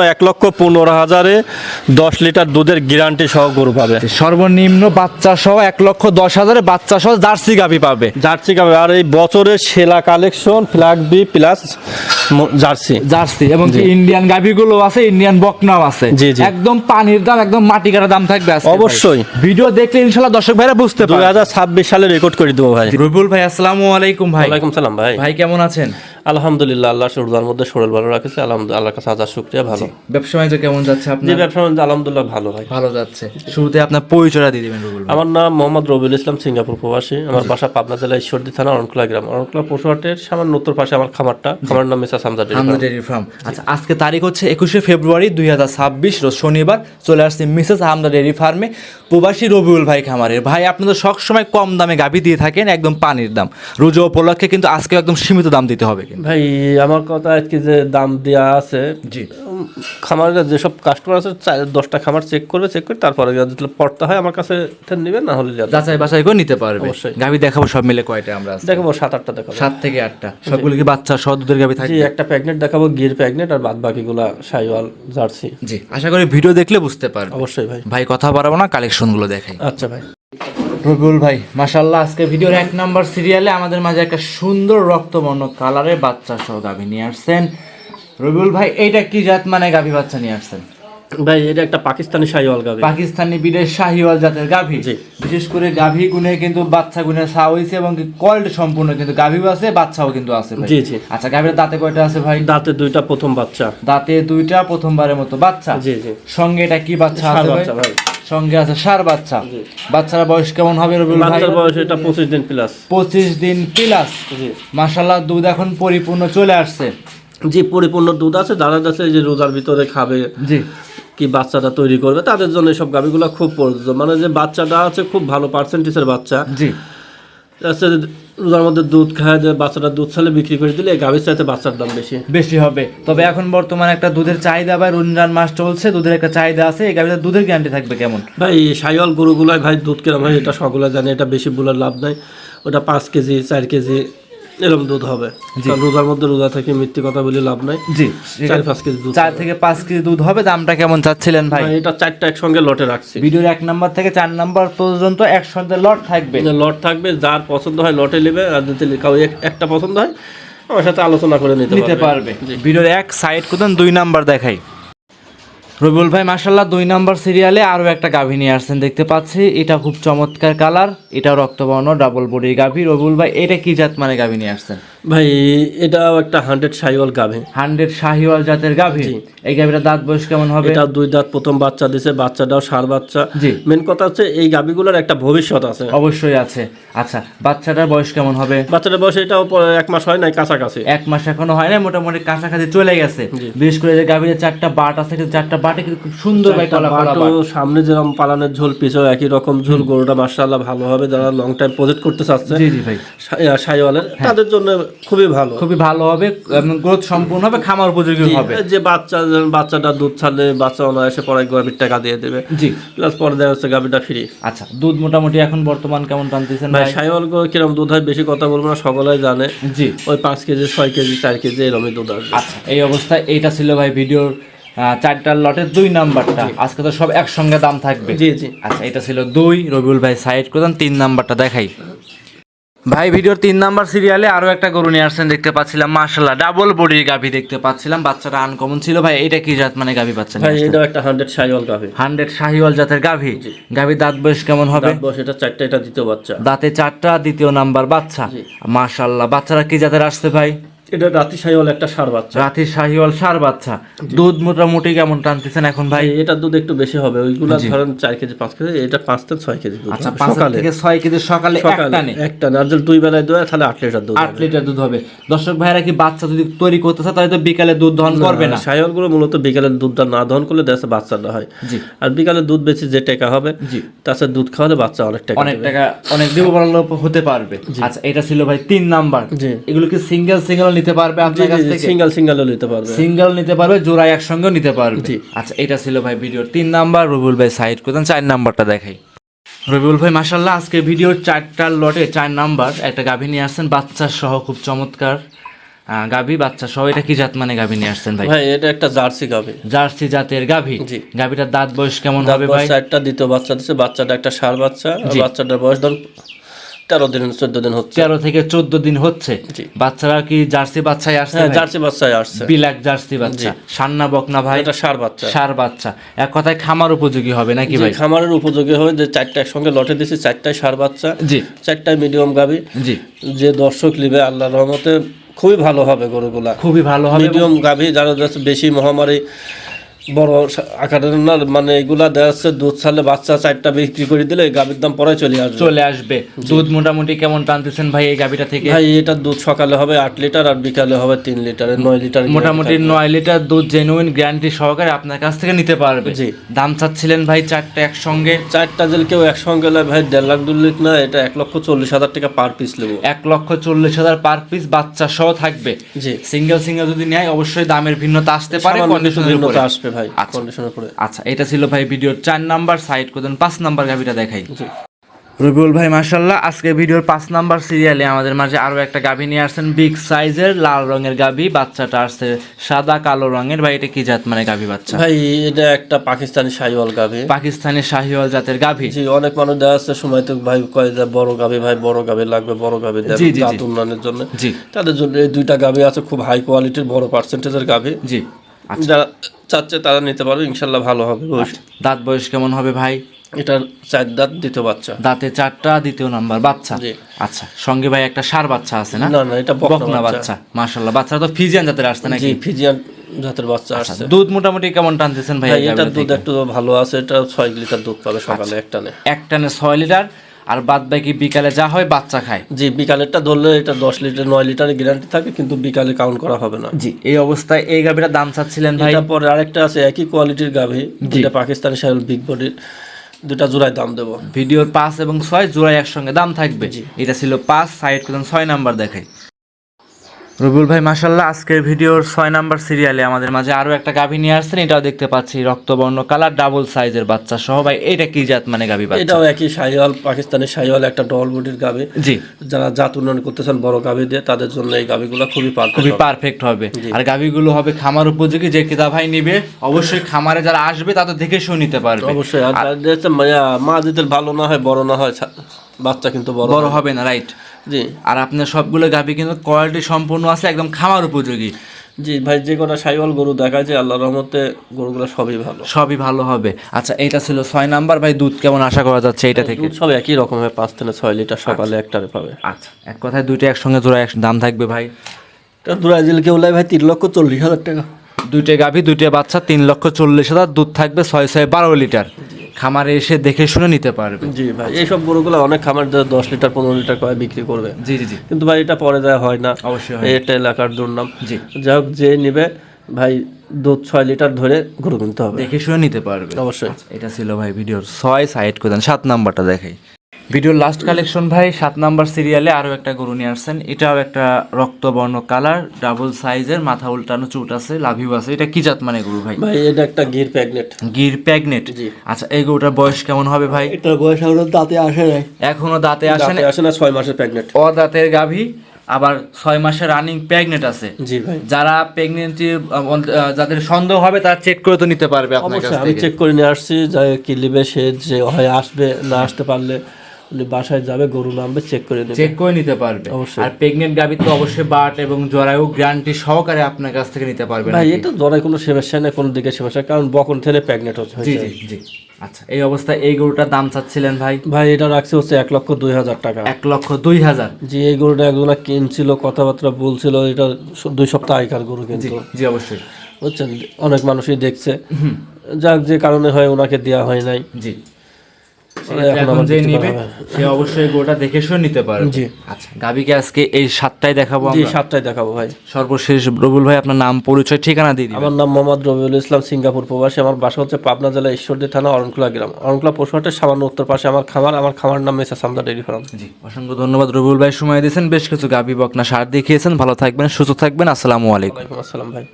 1,15,000-এ 10 litre দুধের guarantee সহ গরু পাবে। সর্বনিম্ন বাচ্চা সহ 1,10,000-এ বাচ্চা সহ জার্সি গাভী পাবে। জার্সি গাবে আর এই বছরের সেরা collection flag B plus jersey এবং ইন্ডিয়ান গাভীগুলো আছে, ইন্ডিয়ান বকনাও আছে। জি, জি। একদম পানির দাম, একদম মাটি কাটা দাম থাকবে আজকে। অবশ্যই। ভিডিও দেখলে ইনশাআল্লাহ দর্শক ভাইরা বুঝতে পারবে। 2026 সালে রেকর্ড করে দেবো ভাই। রবিউল ভাই, আসসালামু আলাইকুম ভাই। ওয়ালাইকুম সালাম ভাই। ভাই কেমন আছেন? আলহামদুলিল্লাহ, আল্লাহ শরীরের মধ্যে শরীর ভালো রাখেছে, আল্লাহর কাছে হাজার শুকরিয়া। ভালো। ব্যবসা বাণিজ্য কেমন যাচ্ছে আপনার? জি, ব্যবসা বাণিজ্য আলহামদুলিল্লাহ ভালো ভাই। ভালো যাচ্ছে। শুরুতে আপনার পরিচয়টা দিয়ে দিবেন রবিউল ভাই। আমার নাম মোহাম্মদ রবিউল ইসলাম, সিঙ্গাপুর প্রবাসী। আমার বাসা পাবনা জেলা ঈশ্বরদী থানা অরণখোলা গ্রাম। অরণখোলা পশুহাটের সামান্য উত্তর পাশে আমার খামারটা। খামার নাম মিসেস হামজা ডেইরি ফার্ম। আচ্ছা, আজকে তারিখ হচ্ছে 21শে ফেব্রুয়ারি 2026, রোজ শনিবার। চলে আসছে মিসেস হামজা ডেইরি ফার্মে প্রবাসী রবিউল ভাই খামারের। ভাই, আপনাদের সবসময় কম দামে গাভী দিয়ে থাকেন, একদম পানির দাম। রোজা উপলক্ষে কিন্তু আজকে একদম সীমিত দাম দিতে হবে ভাই। আমার কথা আজকে যে দাম দেওয়া আছে, জি, খামারের যেসব কাস্টমার আছে 10টা খামার চেক করবে, চেক করে তারপরে পড়তে হয় আমার কাছে নেবেন, না হলে যাচাই বাছাই করে নিতে পারবে। অবশ্যই। গাভী দেখাবো সব মিলে কয়টা? আমরা দেখাবো 7-8টা দেখাবো। 7 থেকে 8টা। সবগুলো কি বাচ্চা সহ দুধের গাভী থাকবে? জি, একটা প্রেগনেন্ট দেখাবো, গির প্রেগনেন্ট, আর বাদ বাকিগুলা শাইওয়াল জার্সি। জি, আশা করি ভিডিও দেখলে বুঝতে পারবে। অবশ্যই ভাই। ভাই কথা বাড়াবো না, কালেকশনগুলো দেখাই। আচ্ছা ভাই। রবিউল ভাই, মাশাআল্লাহ, আজকে ভিডিওর 1 নাম্বার সিরিয়ালে আমাদের মাঝে একটা সুন্দর রক্তবর্ণ কালারের বাচ্চা সহ গাভী নিয়ে আসছেন। রবিউল ভাই, এইটা কি জাত মানে গাভী বাচ্চা নিয়ে আসছেন? ভাই, এটা একটা পাকিস্তানি শাহিওয়াল গাভী। পাকিস্তানি বিদেশ শাহিওয়াল জাতের গাভী। জি। বিশেষ করে গাভী গুণে কিন্তু বাচ্চা গুণে ছা হইছে এবং কোয়ালিটি সম্পূর্ণ, কিন্তু গাভীও আছে, বাচ্চাও কিন্তু আছে ভাই। জি, জি। আচ্ছা, গাভীর দাঁতে কয়টা আছে ভাই? দাঁতে 2টা, প্রথম বাচ্চা। দাঁতে 2টা, প্রথমবারের মতো বাচ্চা। জি, জি। সঙ্গে এটা কি বাচ্চা ষাঁড় আছে বাচ্চা ভাই? সঙ্গে আছে ষাঁড় বাচ্চা। বাচ্চার বয়স কেমন হবে রবিউল ভাই? বাচ্চার বয়স এটা 25 দিন প্লাস। 25 দিন প্লাস। জি। মাশাআল্লাহ, দুধ এখন পরিপূর্ণ চলে আসছে। জি, পরিপূর্ণ দুধ আছে। যারা যাচ্ছে যে রোজার ভিতরে খাবে, জি, কি বাচ্চাটা তৈরি করবে, তাদের জন্য সব গাভীগুলো খুব প্রয়োজন। মানে যে বাচ্চাটা আছে খুব ভালো পার্সেন্টেজের বাচ্চা জি। আছে, রোজার মধ্যে দুধ খায়, যে বাচ্চাটা দুধ ছালে বিক্রি করে দিলে এই গাভীর চাইতে বাচ্চার দাম বেশি হবে। তবে এখন বর্তমানে একটা দুধের চাহিদা, বা রমজান মাস চলছে, দুধের একটা চাহিদা আছে। এই গাভীর দুধের গ্যারান্টি থাকবে কেমন? ভাই, শাহিওয়াল গরুগুলাই ভাই দুধ কেরম হয় এটা সকলে জানে। এটা বেশি বলার লাভ নাই। ওটা 5 কেজি 4 কেজি এরকম দুধ হবে। কারণ রোজার মধ্যে রোজা থেকে মিথ্যে কথা বলে লাভ নাই। জি, 4-5 কেজি দুধ। 4 থেকে 5 কেজি দুধ হবে। দামটা কেমন চাচ্ছিলেন ভাই? এটা 4টা একসঙ্গে লটে রাখছি। ভিডিওর 1 নাম্বার থেকে 4 নাম্বার পর্যন্ত একসঙ্গে লট থাকবে। লট থাকবে, যার পছন্দ হয় লটে নেবে, আর যদি কাউ একটা পছন্দ হয় আমার সাথে আলোচনা করে নিতে পারবে। ভিডিওর 1 সাইড করতেন 2 নাম্বার দেখাই। রবিউল ভাই, মাশাআল্লাহ, 2 নাম্বার সিরিয়ালে আরো একটা গাভী নিয়ে আসছেন দেখতে পাচ্ছি। এটা খুব চমৎকার কালার, এটা রক্তবর্ণ, ডাবল বডি গাভী। রবিউল ভাই, এটা কি জাত মানে গাভী নিয়ে আসছেন? ভাই, এটাও একটা 100 শাহিওয়াল গাভী। 100 শাহিওয়াল জাতের গাভী। এই গাভীর দাঁত বয়স কেমন হবে? এটা 2 দাঁত, প্রথম বাচ্চা দিছে। বাচ্চাটাও ষাঁড় বাচ্চা। জি। মেন কথা হচ্ছে এই গাভীগুলোর একটা ভবিষ্যৎ আছে। অবশ্যই আছে। আচ্ছা, বাচ্চাটার বয়স কেমন হবে? বাচ্চাটার বয়স এটাও 1 মাস হয় নাই, কাছাকাছি। 1 মাস এখনো হয় না, মোটামুটি কাছাকাছি চলে গেছে। বিশেষ করে যে গাভীর 4টা বাট আছে, কিন্তু 4টা বাটে কিন্তু খুব সুন্দর ভাই কলা কলা বাট। সামনে যেরকম পালানের ঝোল, পিছনে একই রকম ঝোল। গরুটা মাশাআল্লাহ ভালো হবে। যারা লং টাইম প্রজেক্ট করতে চাচ্ছে, জি জি ভাই, শাহিওয়ালের, তাদের জন্য খুবই ভালো হবে। গ্রোথ সম্পূর্ণ হবে, খামার উপযোগী হবে। যে বাচ্চাটা দুধ ছাড়লে বাচ্চা অনায়াসে পরে গাভীর টাকা দিয়ে দেবে। জি, প্লাস পরে দেখা যাচ্ছে গাভীটা ফ্রি। আচ্ছা, দুধ মোটামুটি এখন বর্তমান কেমন টানতেছেন ভাই? ভাই, শাহিওয়াল কিরকম দুধ হয় বেশি কথা বলবো না, সকলেই জানে। জি, ওই 5 কেজি 6 কেজি 4 কেজি এরকমই দুধ আসবে। আচ্ছা, এই অবস্থায় এইটা ছিল ভাই ভিডিওর 4টার লটের 2 নাম্বারটা। আজকে তো সব একসঙ্গে দাম থাকবে। জি, জি। আচ্ছা, এটা ছিল 2। রবিউল ভাই সাইড করতেন 3 নাম্বারটা দেখাই। ভাই, ভিডিওর 3 নাম্বার সিরিয়ালে আরো একটা গরু নিয়ে আসছেন দেখতে পাচ্ছিলাম। মাশাআল্লাহ, ডাবল বডির গাভী দেখতে পাচ্ছিলাম। বাচ্চাটা আনকমন ছিল ভাই। এটা কি জাত মানে গাভী পাচ্ছেন? ভাই, এটাও একটা 100 শাহিওয়াল গাভী। 100 শাহিওয়াল জাতের গাভী। গাভীর দাঁত বয়স কেমন হবে? দাঁত বয়স এটা 4টা, এটা দ্বিতীয় বাচ্চা। দাঁতে 4টা, দ্বিতীয় নাম্বার বাচ্চা। মাশাআল্লাহ, বাচ্চারা কি জাতের আসছে ভাই? এটা রাতি শাহিওয়াল একটা ষাঁড় বাচ্চা। রাতি শাহিওয়াল ষাঁড় বাচ্চা। দুধ মোটামুটি কেমন টানতেছেন এখন ভাই? এটা দুধ একটু বেশি হবে। ওইগুলা ধরেন 4 কেজি 5 কেজি, এটা 5 থেকে 6 কেজি দুধ। আচ্ছা, 5 থেকে 6 কেজি সকালে একটা না, আর যদি 2 বেলায় দোয়া তাহলে 8 লিটার দুধ। 8 লিটার দুধ হবে। দর্শক ভাইরা কি বাচ্চা যদি তৈরি করতে চায় তাহলে তো বিকালে দুধ দহন করবে না? শাহিওয়াল গুলো মূলত বিকালে দুধটা না দহন করলে দেখা বাচ্চাটা হয়। জি। আর বিকালে দুধ বেশি যে টাকা হবে, জি, তাছাড়া দুধ খাওয়ালে বাচ্চা অনেক টাকা অনেক দিব বড় হতে পারবে। আচ্ছা, এটা ছিল ভাই 3 নাম্বার। জি। এগুলো কি সিঙ্গেল নিতে পারবে আপনার কাছ থেকে? সিঙ্গেলও নিতে পারবে। সিঙ্গেল নিতে পারবে, জোড়া একসঙ্গেও নিতে পারবে। আচ্ছা, এটা ছিল ভাই ভিডিওর 3 নাম্বার। রবিউল ভাই সাইড করতেন 4 নাম্বারটা দেখাই। রবিউল ভাই, মাশাআল্লাহ, আজকে ভিডিওর 4টার লটে 4 নাম্বার একটা গাভী নিয়ে আসছেন বাচ্চা সহ, খুব চমৎকার। গাভী বাচ্চা সহ, এটা কি জাত মানে গাভী নিয়ে আসছেন ভাই? ভাই এটা একটা জার্সি গাভী, জার্সি জাতের গাভী। জি। গাভীটার দাঁত বয়স কেমন দাঁত হবে ভাই? বয়স একটা, দ্বিতীয় বাচ্চা দিচ্ছে, বাচ্চাটা একটা ষাঁড় বাচ্চা, আর জি। বাচ্চাটার বয়স ধরুন 13 দিন 14 দিন হচ্ছে। 13 থেকে 14 দিন হচ্ছে। জি। বাচ্চারা কি জার্সি বাচ্চাই আসছে? হ্যাঁ ভাই? জার্সি বাচ্চাই আসছে। বিলাক জার্সি বাচ্চা, সান্না বকনা ভাই? এটা ষাঁড় বাচ্চা। ষাঁড় বাচ্চা, এক কথায় খামার উপযোগী হবে নাকি জি, ভাই? খামারের উপযোগী হয়, যে 4টা একসঙ্গে লটে দিছি, 4টাই ষাঁড় বাচ্চা, জি 4টাই মিডিয়াম গাভী। জি, যে দর্শক নিবে আল্লাহর রহমতে খুবই ভালো হবে গরুগুলা, খুবই ভালো হবে। মিডিয়াম গাভী, যারা যাচ্ছে বেশি মহামারী বড় আকারের না, মানে এগুলা দেখা যাচ্ছে দুধ ছাড়লে বাচ্চা 4টা বিক্রি করে দিলে এই গাভীর দাম পরে চলে আসবে। দুধ মোটামুটি কেমন টানতেছেন ভাই এই গাভীটা থেকে? ভাই এটা দুধ সকালে হবে 8 লিটার আর বিকালে হবে 3 লিটার, 9 লিটার মোটামুটি 9 লিটার দুধ জেনুইন গ্যারান্টি সহকারে আপনার কাছ থেকে নিতে পারবে। জি। দাম চাচ্ছিলেন ভাই 4টা একসঙ্গে? 4টা জেল কেউ একসঙ্গে নেয় ভাই 1.5 লাখ 2 লাখ না, এটা 1,40,000 টাকা পার পিস নেবো। 1,40,000 পার পিস বাচ্চা সহ থাকবে। জি, সিঙ্গেল যদি নেয় অবশ্যই দামের ভিন্নতা আসতে পারে, সামান্য কন্ডিশনের ভিন্নতা উপরে আসবে ভাই, আচ্ছা। কন্ডিশনের উপরে। আচ্ছা, এটা ছিল ভাই ভিডিওর 4 নাম্বার। সাইড করে দেন, 5 নাম্বার গাভীটা দেখাই। জি। রবিউল ভাই মাশাআল্লাহ, আজকে ভিডিওর 5 নাম্বার সিরিয়ালে আমাদের মাঝে আরো একটা গাভী নিয়ে আসছেন, বিগ সাইজের লাল রঙের গাভী। বাচ্চাটা আসছে সাদা কালো রঙের। ভাই এটা কি জাত মানে গাভী বাচ্চা? ভাই এটা একটা পাকিস্তানি শাহিওয়াল গাভী। পাকিস্তানি শাহিওয়াল জাতের গাভী। জি, অনেক মানুষ দেওয়া আছে সময় তো ভাই কয় যে বড় গাভী, ভাই বড় গাভী লাগবে, বড় গাভী দেন জি, জি, জাত জি। উন্নয়নের জন্য। জি তাদের জন্য এই 2টা গাভী আছে, খুব হাই কোয়ালিটির বড় পার্সেন্টেজের গাভী। জি। আচ্ছা, যারা চাচ্ছে তারা নিতে পারবে, ইনশাল্লাহ ভালো হবে। দাঁত বয়স কেমন হবে ভাই? এটার 4 দাঁত, দ্বিতীয় বাচ্চা। দাঁতে 4টা, দ্বিতীয় নাম্বার বাচ্চা। জি। আচ্ছা, সঙ্গে ভাই একটা ষাঁড় বাচ্চা আছে না? না না, এটা বকনা বাচ্চা। মাশাআল্লাহ, বাচ্চাটা তো ফিজিয়ান জাতের আসছে নাকি? জি, ফিজিয়ান জাতের বাচ্চা আসছে। দুধ মোটামুটি কেমন টানতেছেন ভাই? ভাই এটার দুধ একটু ভালো আছে, এটা 6 লিটার দুধ পাবে সকালে একটানে। একটানে 6 লিটার, আর বাদ বাকি বিকালে যা হয় বাচ্চা খায়। জি, বিকালেরটা ধরলে এটা 10 লিটার 9 লিটারের গ্যারান্টি থাকে, কিন্তু বিকালে কাউন্ট করা হবে না। জি, এই অবস্থায় এই গাভীটার দাম চাচ্ছিলেন ভাই? এটা পরে আরেকটা আছে একই কোয়ালিটির গাভী, যেটা পাকিস্তানি শাহিওয়াল বিগ বডির, 2টা জোড়ায় দাম দেবো। ভিডিওর 5 এবং 6 জোড়ায় একসঙ্গে দাম থাকবে। এটা ছিল 5। সাইড করুন, 6 নাম্বার দেখাই। রবিউল ভাই মাশাআল্লাহ, আজকের ভিডিওর 6 নাম্বার সিরিয়ালে আমাদের মাঝে আরো একটা গাভী নিয়ে আসছেন। এটাও দেখতে পাচ্ছি রক্তবর্ণ কালার, ডাবল সাইজের বাচ্চা সহ। ভাই এটা কি জাত মানে গাভী বাচ্চা? এটাও একই শাহিওয়াল, পাকিস্তানি শাহিওয়াল, একটা ডবল বডির গাভী। জি। যারা জাত উন্নয়ন করতেছেন বড় গাভী দিয়ে, তাদের জন্য এই গাভীগুলো খুবই খুবই পারফেক্ট। পারফেক্ট হবে। আর গাভীগুলো হবে খামার উপযোগী। যে কিতা ভাই নিবে অবশ্যই খামারে যারা আসবে তাদের দেখে শুনে নিতে পারবে। অবশ্যই। আর যাদের হচ্ছে মা যদি ভালো না হয়, বড় না হয়, বাচ্চা কিন্তু বড় হবে না, রাইট? জি। আর আপনার সবগুলো গাভী কিন্তু কোয়ালিটি সম্পূর্ণ আছে, একদম খামার উপযোগী। জি ভাই, যে কটা শাহিওয়াল গরু দেখা যায় আল্লাহর রহমতে গরুগুলো সবই ভালো হবে। আচ্ছা, এটা ছিল 6 নাম্বার। ভাই দুধ কেমন আশা করা যাচ্ছে এটা থেকে? দুধ সব একই রকম হয়, 5 থেকে 6 লিটার সকালে একটারে পাবে। আচ্ছা, এক কথায় 2টা একসঙ্গে জোড়া দাম থাকবে ভাই? ব্রাজিল কেউ লাই ভাই 3,40,000 টাকা। 2টে গাভী 2টে বাচ্চা, 3,40,000। দুধ থাকবে 6-12 লিটার। খামারে এসে দেখে শুনে নিতে পারবে। জি ভাই, এইসব গরুগুলো অনেক খামার 10 লিটার 15 লিটার করে বিক্রি করবে। জি জি জি, কিন্তু ভাই এটা পরে দেওয়া হয় না, অবশ্যই এটা এলাকার দুর্নাম। জি, যাই হোক, যে নিবে ভাই দুধ 6 লিটার ধরে গরু কিনতে হবে, দেখে শুনে নিতে পারবে অবশ্যই। এটা ছিল ভাই ভিডিওর 6। সাইড করে দেন, 7 নাম্বারটা দেখাই। ভিডিওর লাস্ট কালেকশন ভাই, 7 নাম্বার সিরিয়ালে আরো একটা গরু নিয়ে আসছেন। এটাও একটা রক্তবর্ণ কালার, ডাবল সাইজের, মাথা উল্টানো, চুট আছে, লাভিউ আছে। এটা কি জাত মানে গরু ভাই? ভাই এটা একটা গির প্রেগনেন্ট। গির প্রেগনেন্ট। জি। আচ্ছা, এই গরুটার বয়স কেমন হবে ভাই? এটার বয়স এখনো দাঁতে আসে নাই, এখনো দাঁতে আসে না। আসে না, 6 মাসের প্রেগনেন্ট। অদাঁতের গাভী, আবার 6 মাসের রানিং প্রেগনেন্ট আছে। জি ভাই, যারা প্রেগনেন্সি যাদের সন্দেহ হবে তারা চেক করে তো নিতে পারবে আপনার কাছ অবশ্যই। আমি থেকে। চেক করে নিয়ে আসছি, যাই কি লিবে সে, যে হয় আসবে, না আসতে পারলে উনি বাসায় যাবে, গরু নামবে, চেক করে নেবে, চেক করে নিতে পারবে। অবশ্যই। আর প্রেগনেন্ট গাভী তো অবশ্যই বাট এবং জরায়ু গ্যারান্টি সহকারে আপনার কাছ থেকে নিতে পারবে। ভাই এটা জরায় কোনো সমস্যা নেই, কোনো দিকে সমস্যা, কারণ বকন থেকে প্রেগনেন্ট হচ্ছে। জি জি জি। আচ্ছা, এই অবস্থায় এই গরুটার দাম চাচ্ছিলেন ভাই? ভাই এটা রাখছে হচ্ছে 1,02,000 টাকা। 1,02,000। জি, এই গরুটা একজনা কিনছিল, কথাবার্তা বলছিল, এটা 2 সপ্তাহ আগেকার গরু, কিন্তু জি অবশ্যই, বুঝছেন অনেক মানুষই দেখছে, যাক যে কারণে হয় ওনাকে দেওয়া হয় নাই। জি। এখন এখন আবার যে দিতে নিবে হবে। সে অবশ্যই গরুটা দেখে শুনে নিতে পারবে। জি। আচ্ছা, গাভীকে আজকে এই 7টাই দেখাবো জি, আমরা। 7টাই দেখাবো ভাই। সর্বশেষ রবিউল ভাই আপনার নাম, পরিচয়, ঠিকানা দিয়ে দিবেন। আমার নাম মোহাম্মদ রবিউল ইসলাম, সিঙ্গাপুর প্রবাসী। আমার বাসা হচ্ছে পাবনা জেলা ঈশ্বরদী থানা অরণখোলা গ্রাম, অরণখোলা পশুহাটের সামান্য উত্তর পাশে আমার খামার নাম মেসা সামদা ডেইরি ফার্ম। জি, অসংখ্য ধন্যবাদ রবিউল ভাই, সময় দিয়েছেন, বেশ কিছু গাভী বকনা সার দেখিয়েছেন। ভালো থাকবেন, সুস্থ থাকবেন, আসসালামু আলাইকুম। ওয়ালাইকুম আসসালাম ভাই।